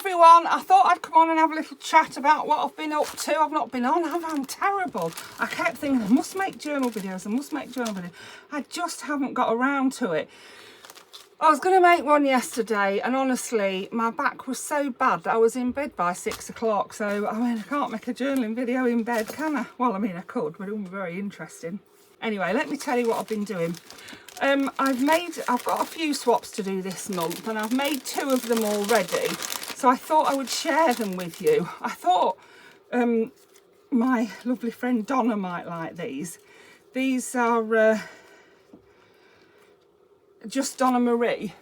everyone, I thought I'd come on and have a little chat about what I've been up to. I've not been on, have I? I'm terrible. I kept thinking I must make journal videos, I just haven't got around to it. I was going to make one yesterday, and honestly my back was so bad that I was in bed by 6 o'clock, so I mean I can't make a journaling video in bed, can I? Well, I mean I could, but it wouldn't be very interesting. Anyway, let me tell you what I've been doing. I've got a few swaps to do this month, and I've made 2 of them already, so I thought I would share them with you. I thought my lovely friend Donna might like these. These are just Donna Marie.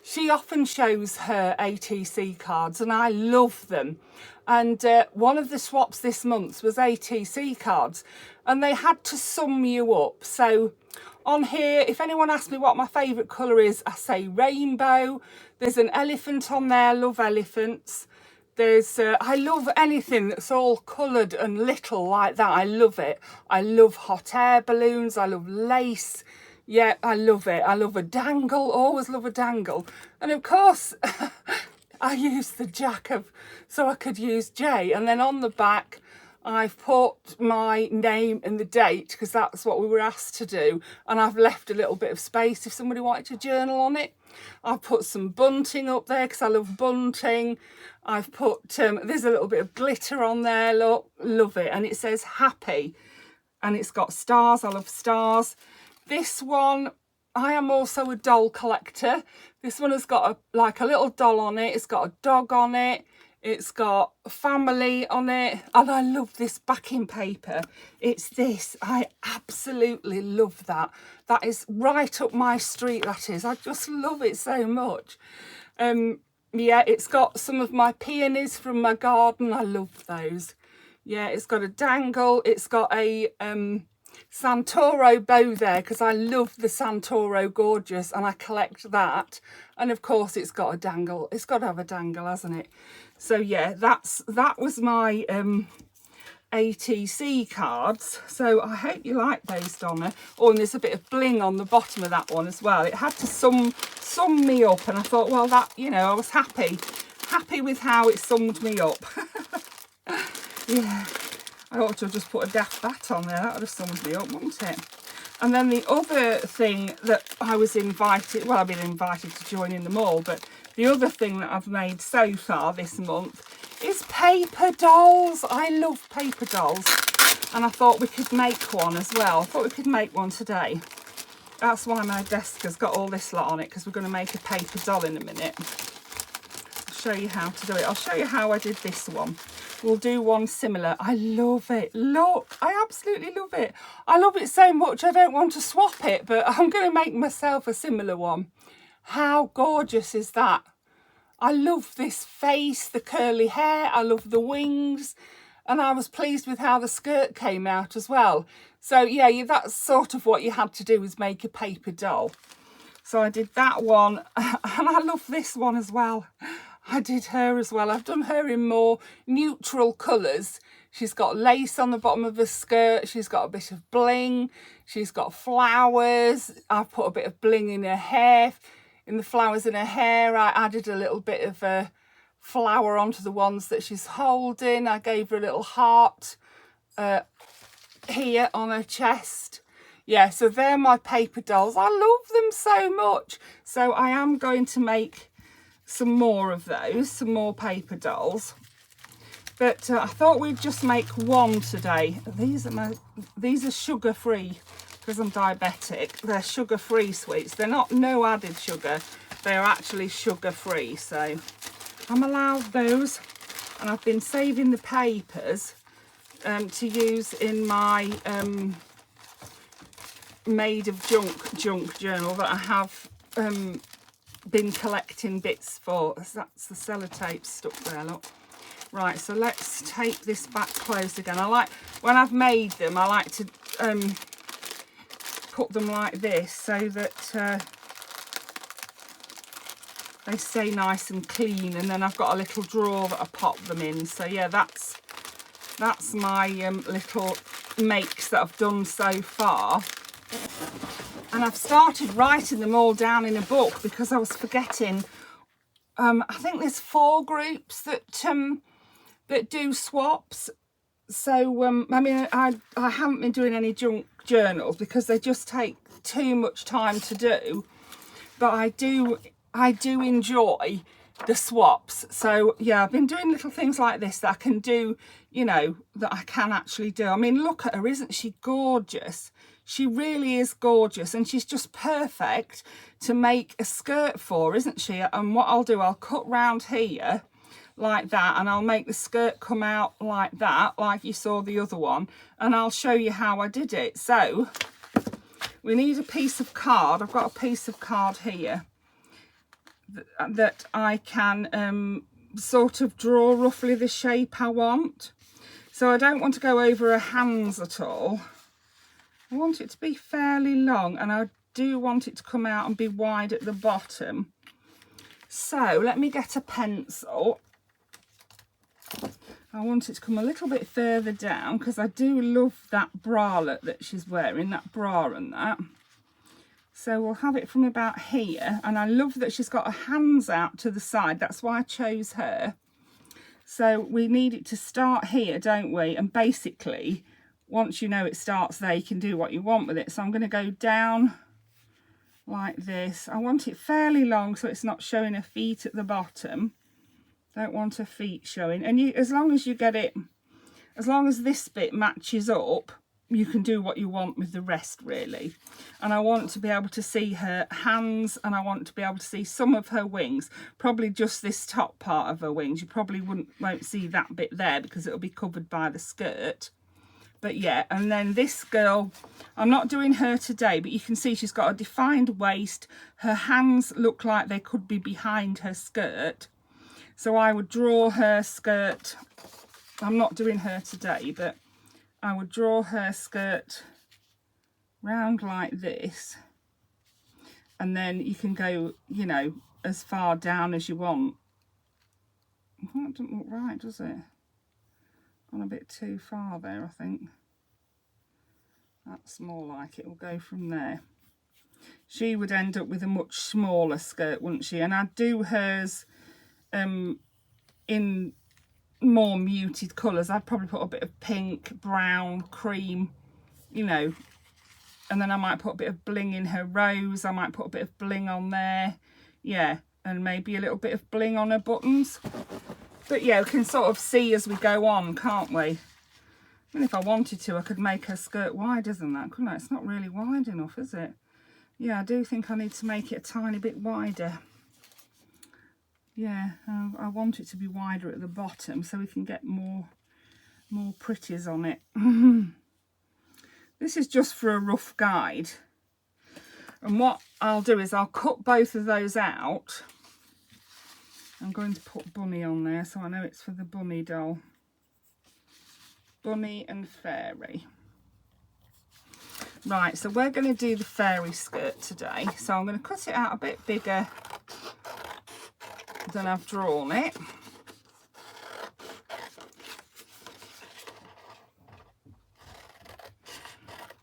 She often shows her ATC cards and I love them, and one of the swaps this month was ATC cards, and they had to sum you up. So on here, if anyone asks me what my favourite colour is, I say rainbow. There's an elephant on there, love elephants. There's I love anything that's all coloured and little like that. I love it. I love hot air balloons, I love lace. Yeah, I love it. I love a dangle, always love a dangle. And of course, I used the jack so I could use J. And then on the back, I've put my name and the date, because that's what we were asked to do. And I've left a little bit of space if somebody wanted to journal on it. I've put some bunting up there because I love bunting. I've put, there's a little bit of glitter on there, look, love it. And it says happy. And it's got stars, I love stars. This one, I am also a doll collector. This one has got like a little doll on it. It's got a dog on it. It's got a family on it. And I love this backing paper. It's this. I absolutely love that. That is right up my street, that is. I just love it so much. Yeah, it's got some of my peonies from my garden. I love those. Yeah, it's got a dangle. It's got a Santoro bow there because I love the Santoro Gorgeous and I collect that. And of course it's got a dangle. It's got to have a dangle, hasn't it? So yeah, that was my ATC cards. So I hope you like those, Donna. Oh, and there's a bit of bling on the bottom of that one as well. It had to sum me up, and I thought, well, that, you know, I was happy with how it summed me up. Yeah. I ought to have just put a daft bat on there. That would have summed me up, wouldn't it? And then the other thing that I was invited, well, I've been invited to join in them all, but the other thing that I've made so far this month is paper dolls. I love paper dolls. And I thought we could make one as well. I thought we could make one today. That's why my desk has got all this lot on it, because we're going to make a paper doll in a minute. I'll show you how to do it. I'll show you how I did this one. We'll do one similar. I love it. Look, I absolutely love it. I love it so much I don't want to swap it, but I'm going to make myself a similar one. How gorgeous is that? I love this face, the curly hair. I love the wings. And I was pleased with how the skirt came out as well. So yeah, that's sort of what you had to do, is make a paper doll. So I did that one, and I love this one as well. I did her as well. I've done her in more neutral colours. She's got lace on the bottom of her skirt. She's got a bit of bling. She's got flowers. I've put a bit of bling in her hair, in the flowers in her hair. I added a little bit of a flower onto the ones that she's holding. I gave her a little heart here on her chest. Yeah, so they're my paper dolls. I love them so much. So I am going to make some more of those, some more paper dolls. But I thought we'd just make one today. These are sugar-free because I'm diabetic. They're sugar-free sweets. They're not no added sugar. They're actually sugar-free. So I'm allowed those. And I've been saving the papers to use in my made of junk journal that I have been collecting bits for. That's the sellotape stuck there, look. Right, so let's take this back closed again. I like, when I've made them, I like to put them like this so that they stay nice and clean, and then I've got a little drawer that I pop them in. So yeah, that's my little makes that I've done so far. And I've started writing them all down in a book because I was forgetting I think there's 4 groups that do swaps. So I mean, I haven't been doing any junk journals because they just take too much time to do, but I do enjoy the swaps. So yeah, I've been doing little things like this that I can do, you know, that I can actually do. I mean, look at her, isn't she gorgeous? She really is gorgeous, and she's just perfect to make a skirt for, isn't she? And what I'll do, I'll cut round here like that, and I'll make the skirt come out like that, like you saw the other one, and I'll show you how I did it. So we need a piece of card. I've got a piece of card here that I can sort of draw roughly the shape I want. So I don't want to go over her hands at all. I want it to be fairly long, and I do want it to come out and be wide at the bottom. So let me get a pencil. I want it to come a little bit further down because I do love that bralette that she's wearing, that bra and that. So we'll have it from about here, and I love that she's got her hands out to the side. That's why I chose her. So we need it to start here, don't we? And basically, once you know it starts there, you can do what you want with it. So I'm going to go down like this. I want it fairly long so it's not showing her feet at the bottom. Don't want her feet showing. And you, as long as you get it, as long as this bit matches up, you can do what you want with the rest, really. And I want to be able to see her hands, and I want to be able to see some of her wings, probably just this top part of her wings. You probably won't see that bit there because it'll be covered by the skirt. But yeah, and then this girl, I'm not doing her today, but you can see she's got a defined waist. Her hands look like they could be behind her skirt. So I would draw her skirt. I'm not doing her today, but I would draw her skirt round like this. And then you can go, you know, as far down as you want. That doesn't look right, does it? Gone a bit too far there, I think. That's more like it will go from there. She would end up with a much smaller skirt, wouldn't she? And I'd do hers in more muted colours. I'd probably put a bit of pink, brown, cream, you know, and then I might put a bit of bling in her rose. I might put a bit of bling on there, yeah, and maybe a little bit of bling on her buttons. But yeah, we can sort of see as we go on, can't we? And if I wanted to, I could make her skirt wider than that, couldn't I? It's not really wide enough, is it? Yeah, I do think I need to make it a tiny bit wider. Yeah, I want it to be wider at the bottom so we can get more pretties on it. This is just for a rough guide. And what I'll do is I'll cut both of those out. I'm going to put bunny on there so I know it's for the bunny doll. Bunny and fairy. Right, so we're going to do the fairy skirt today. So I'm going to cut it out a bit bigger than I've drawn it.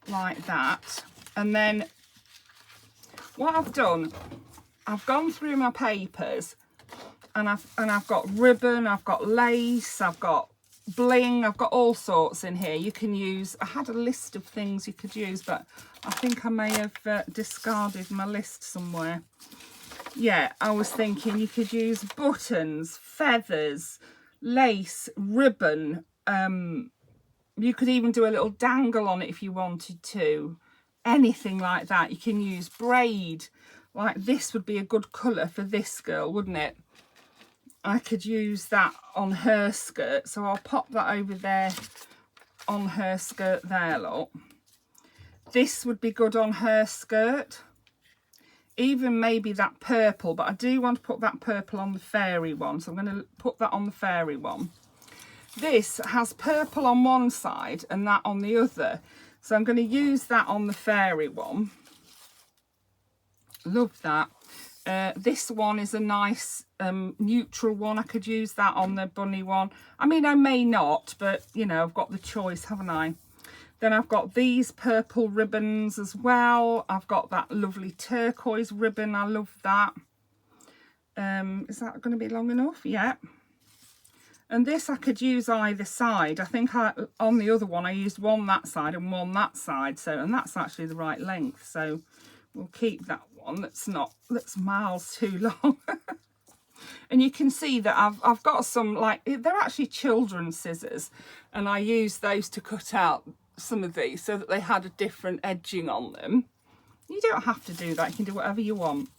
Like that. And then what I've done, I've gone through my papers and I've got ribbon, I've got lace, I've got bling, I've got all sorts in here. You can use, I had a list of things you could use, but I think I may have discarded my list somewhere. Yeah, I was thinking you could use buttons, feathers, lace, ribbon. You could even do a little dangle on it if you wanted to. Anything like that. You can use braid. Like this would be a good colour for this girl, wouldn't it? I could use that on her skirt. So I'll pop that over there on her skirt there, look. This would be good on her skirt. Even maybe that purple, but I do want to put that purple on the fairy one. So I'm going to put that on the fairy one. This has purple on one side and that on the other. So I'm going to use that on the fairy one. Love that. This one is a nice neutral one. I could use that on the bunny one. I mean, I may not, but, you know, I've got the choice, haven't I? Then I've got these purple ribbons as well. I've got that lovely turquoise ribbon. I love that. Is that going to be long enough? Yeah. And this I could use either side. I think on the other one I used one that side and one that side. So, and that's actually the right length. So we'll keep that one that's miles too long. And you can see that I've got some, like, they're actually children's scissors, and I used those to cut out some of these so that they had a different edging on them. You don't have to do that, you can do whatever you want.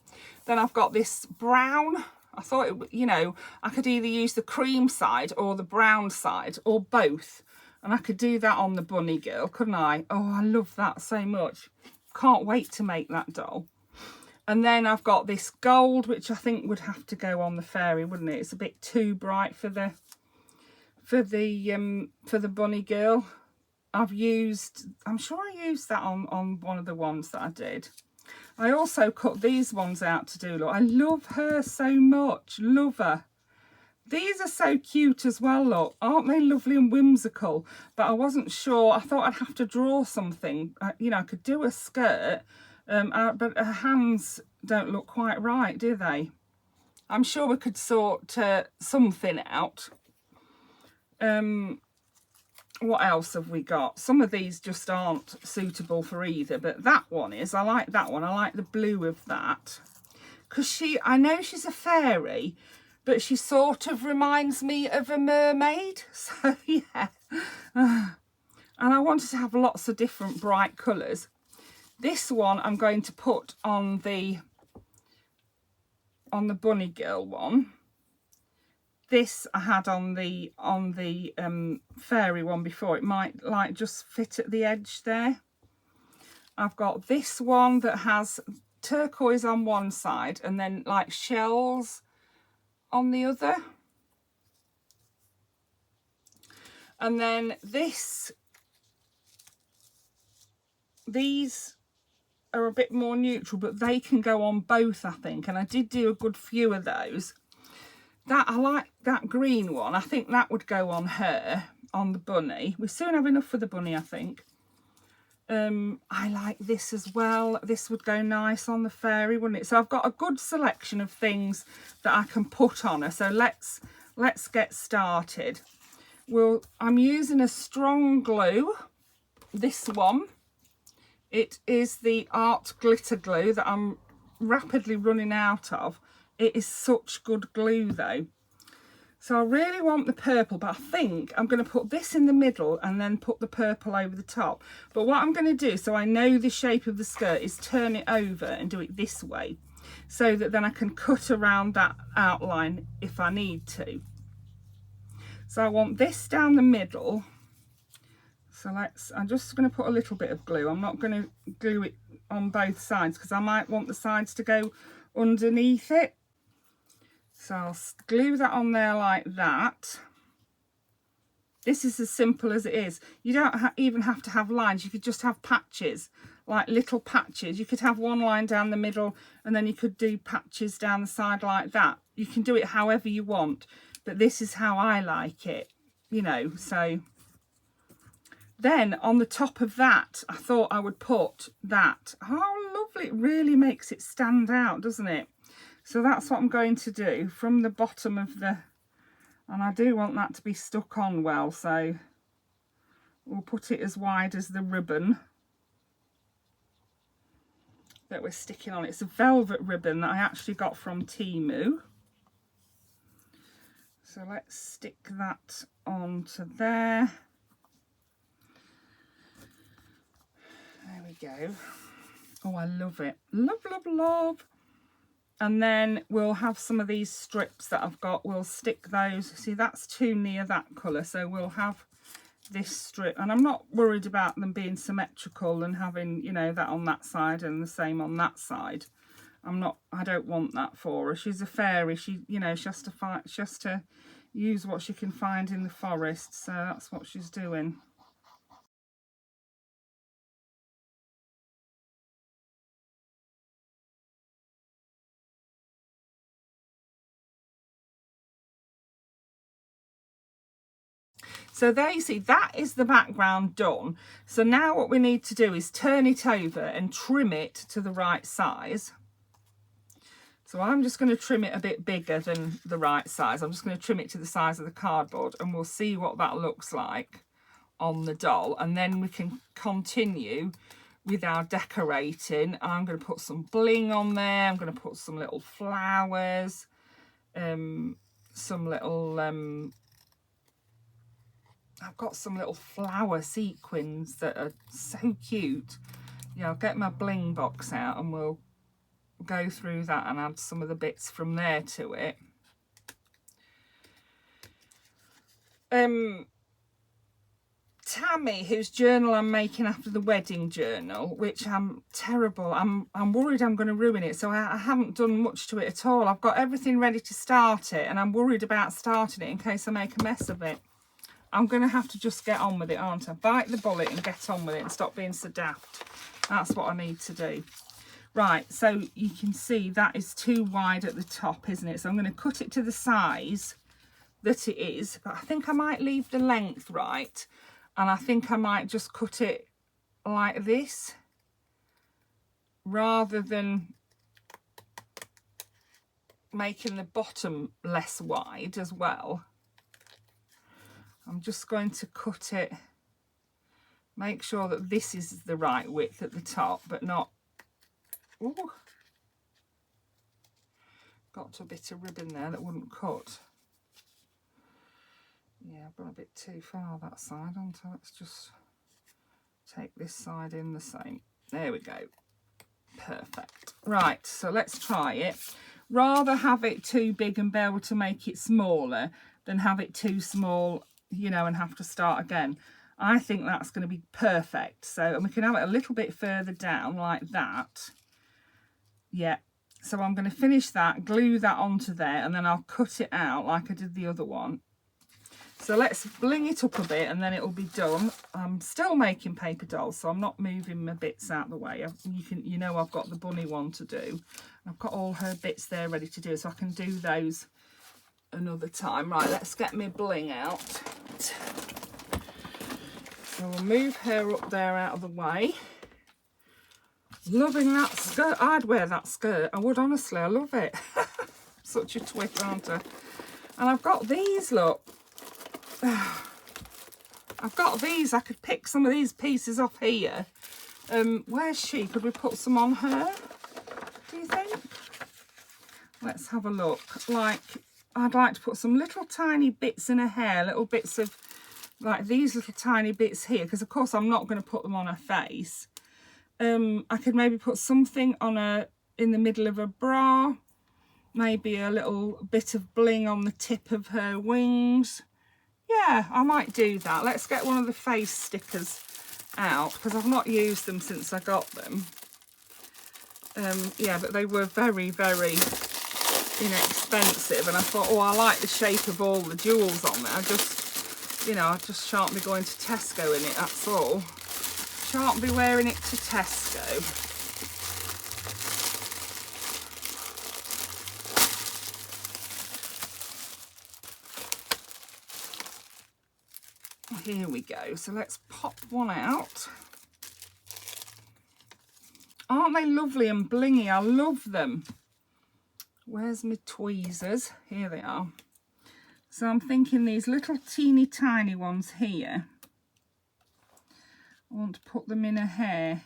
Then I've got this brown. I thought, you know, I could either use the cream side or the brown side or both, and I could do that on the bunny girl, couldn't I? Oh, I love that so much. Can't wait to make that doll. And then I've got this gold, which I think would have to go on the fairy, wouldn't it? It's a bit too bright for the bunny girl. I'm sure I used that on one of the ones that I did. I also cut these ones out to do. Look, I love her so much. Love her. These are so cute as well, look. Aren't they lovely and whimsical? But I wasn't sure. I thought I'd have to draw something. You know, I could do a skirt. But her hands don't look quite right, do they? I'm sure we could sort something out. What else have we got? Some of these just aren't suitable for either, but that one is. I like that one. I like the blue of that. Because I know she's a fairy, but she sort of reminds me of a mermaid. So, yeah. And I wanted to have lots of different bright colours. This one I'm going to put on the bunny girl one. This I had on the fairy one before. It might like just fit at the edge there. I've got this one that has turquoise on one side and then like shells on the other. And then these are a bit more neutral, but they can go on both, I think, and I did do a good few of those. That I like that green one. I think that would go on her, on the bunny. We soon have enough for the bunny, I think. I like this as well. This would go nice on the fairy, wouldn't it? So I've got a good selection of things that I can put on her. So let's get started. I'm using a strong glue. This one. It is the Art Glitter Glue that I'm rapidly running out of. It is such good glue though. So I really want the purple, but I think I'm going to put this in the middle and then put the purple over the top. But what I'm going to do, so I know the shape of the skirt, is turn it over and do it this way, so that then I can cut around that outline if I need to. So I want this down the middle. So I'm just going to put a little bit of glue. I'm not going to glue it on both sides because I might want the sides to go underneath it. So I'll glue that on there like that. This is as simple as it is. You don't even have to have lines. You could just have patches, like little patches. You could have one line down the middle and then you could do patches down the side like that. You can do it however you want, but this is how I like it, you know, so... Then on the top of that, I thought I would put that. Oh, lovely. It really makes it stand out, doesn't it? So that's what I'm going to do from the bottom of the... And I do want that to be stuck on well, so we'll put it as wide as the ribbon that we're sticking on. It's a velvet ribbon that I actually got from Temu. So let's stick that onto there. There we go. Oh, I love it. Love, love, love. And then we'll have some of these strips that I've got. We'll stick those. See, that's too near that colour. So we'll have this strip. And I'm not worried about them being symmetrical and having, you know, that on that side and the same on that side. I don't want that for her. She's a fairy. She, you know, she has to use what she can find in the forest. So that's what she's doing. So there you see, that is the background done. So now what we need to do is turn it over and trim it to the right size. So I'm just going to trim it a bit bigger than the right size. I'm just going to trim it to the size of the cardboard, and we'll see what that looks like on the doll, and then we can continue with our decorating. I'm going to put some bling on there. I'm going to put some little flowers, some little I've got some little flower sequins that are so cute. Yeah, I'll get my bling box out and we'll go through that and add some of the bits from there to it. Tammy, whose journal I'm making after the wedding journal, which I'm terrible, I'm worried I'm going to ruin it, so I haven't done much to it at all. I've got everything ready to start it, and I'm worried about starting it in case I make a mess of it. I'm going to have to just get on with it, aren't I? Bite the bullet and get on with it and stop being so daft. That's what I need to do. Right, so you can see that is too wide at the top, isn't it? So I'm going to cut it to the size that it is, but I think I might leave the length right. And I think I might just cut it like this rather than making the bottom less wide as well. I'm just going to cut it, make sure that this is the right width at the top, but not, ooh, got a bit of ribbon there that wouldn't cut. Yeah, I've gone a bit too far that side, haven't I? Let's just take this side in the same. There we go. Perfect. Right, so let's try it. Rather have it too big and be able to make it smaller than have it too small, you know, and have to start again. I think that's going to be perfect. So, and we can have it a little bit further down like that. Yeah. So I'm going to finish that, glue that onto there, and then I'll cut it out like I did the other one. So let's bling it up a bit and then it'll be done. I'm still making paper dolls, so I'm not moving my bits out the way. You know I've got the bunny one to do. I've got all her bits there ready to do, so I can do those another time. Right, let's get my bling out. So we'll move her up there out of the way. Loving that skirt. I'd wear that skirt. I would, honestly. I love it. Such a twit, aren't I? And I've got these, look. I've got these. I could pick some of these pieces off here. Where's she? Could we put some on her, do you think? Let's have a look. Like, I'd like to put some little tiny bits in her hair, little bits of like these little tiny bits here, because of course I'm not going to put them on her face. I could maybe put something on her in the middle of her bra, maybe a little bit of bling on the tip of her wings. Yeah, I might do that. Let's get one of the face stickers out, because I've not used them since I got them. Yeah, but they were very, very inexpensive, and I thought, oh, I like the shape of all the jewels on there. I just, you know, I just shan't be going to Tesco in it, that's all. Shan't be wearing it to Tesco. Here we go. So let's pop one out. Aren't they lovely and blingy? I love them. Where's my tweezers? Here they are. So I'm thinking these little teeny tiny ones here. I want to put them in her hair.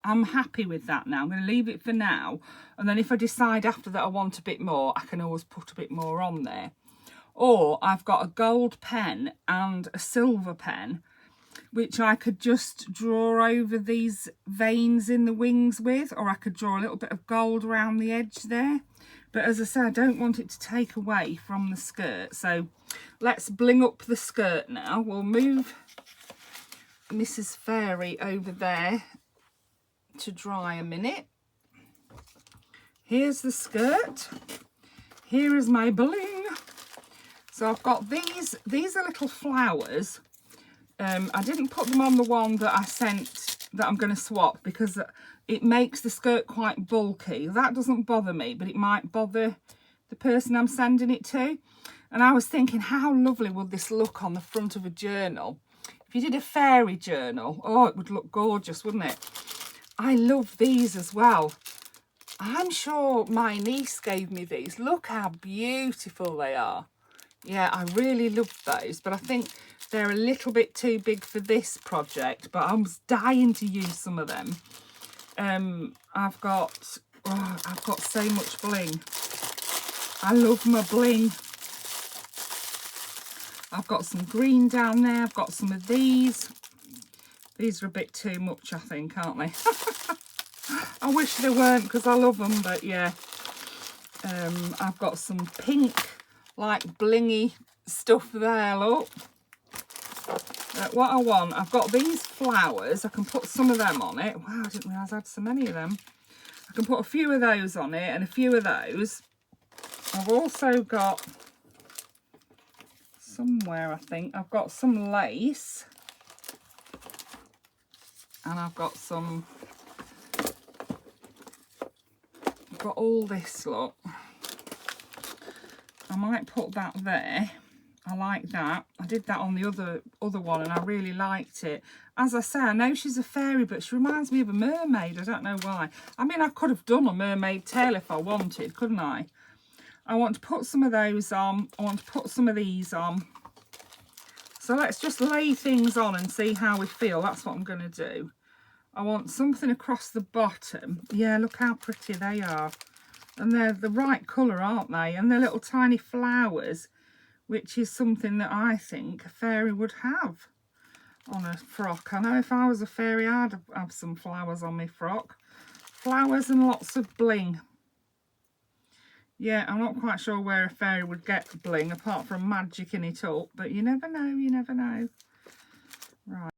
I'm happy with that now. I'm going to leave it for now. And then if I decide after that I want a bit more, I can always put a bit more on there. Or I've got a gold pen and a silver pen, which I could just draw over these veins in the wings with, or I could draw a little bit of gold around the edge there. But as I say, I don't want it to take away from the skirt. So let's bling up the skirt now. We'll move Mrs. Fairy over there to dry a minute. Here's the skirt. Here is my bling. So I've got these are little flowers. I didn't put them on the one that I sent that I'm going to swap because it makes the skirt quite bulky. That doesn't bother me, but it might bother the person I'm sending it to. And I was thinking, how lovely would this look on the front of a journal? If you did a fairy journal, oh, it would look gorgeous, wouldn't it? I love these as well. I'm sure my niece gave me these. Look how beautiful they are. Yeah, I really love those, but I think they're a little bit too big for this project, but I was dying to use some of them. I've got so much bling. I love my bling. I've got some green down there. I've got some of these. These are a bit too much, I think, aren't they? I wish they weren't, because I love them, but yeah. I've got some pink, like blingy stuff there, look. What I want, I've got these flowers. I can put some of them on it. Wow, I didn't realise I had so many of them. I can put a few of those on it and a few of those. I've also got somewhere, I think, I've got some lace. And I've got some, I've got all this, look. I might put that there. I like that. I did that on the other one and I really liked it. As I say, I know she's a fairy, but she reminds me of a mermaid. I don't know why. I mean, I could have done a mermaid tail if I wanted, couldn't I? I want to put some of those on. I want to put some of these on. So let's just lay things on and see how we feel. That's what I'm going to do. I want something across the bottom. Yeah, look how pretty they are. And they're the right colour, aren't they? And they're little tiny flowers, which is something that I think a fairy would have on a frock. I know if I was a fairy, I'd have some flowers on my frock. Flowers and lots of bling. Yeah, I'm not quite sure where a fairy would get bling, apart from magicking it up. But you never know, you never know. Right.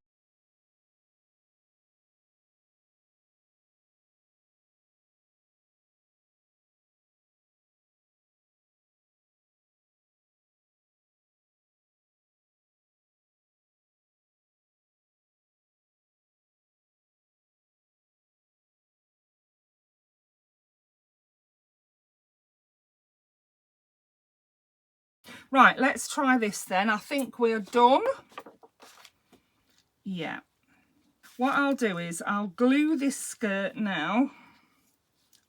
Right, let's try this then. I think we're done. Yeah. What I'll do is I'll glue this skirt now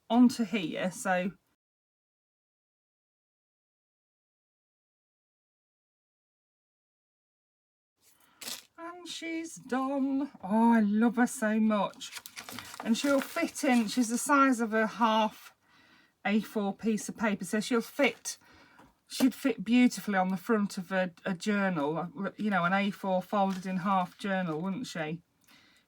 onto here. So and she's done. Oh, I love her so much. And she'll fit in, she's the size of a half A4 piece of paper. So she'd fit beautifully on the front of a journal, you know, an A4 folded in half journal, wouldn't she?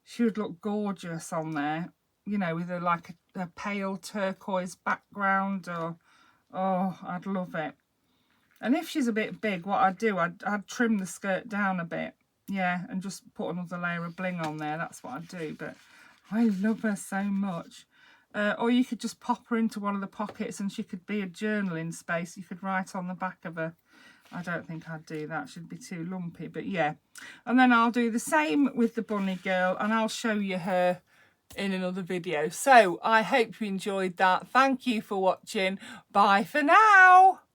She would look gorgeous on there, you know, with like a pale turquoise background. Or, oh, I'd love it. And if she's a bit big, what I'd do, I'd trim the skirt down a bit. Yeah, and just put another layer of bling on there. That's what I'd do. But I love her so much. Or you could just pop her into one of the pockets and she could be a journaling space. You could write on the back of her. I don't think I'd do that. She'd be too lumpy. But yeah. And then I'll do the same with the bunny girl. And I'll show you her in another video. So I hope you enjoyed that. Thank you for watching. Bye for now.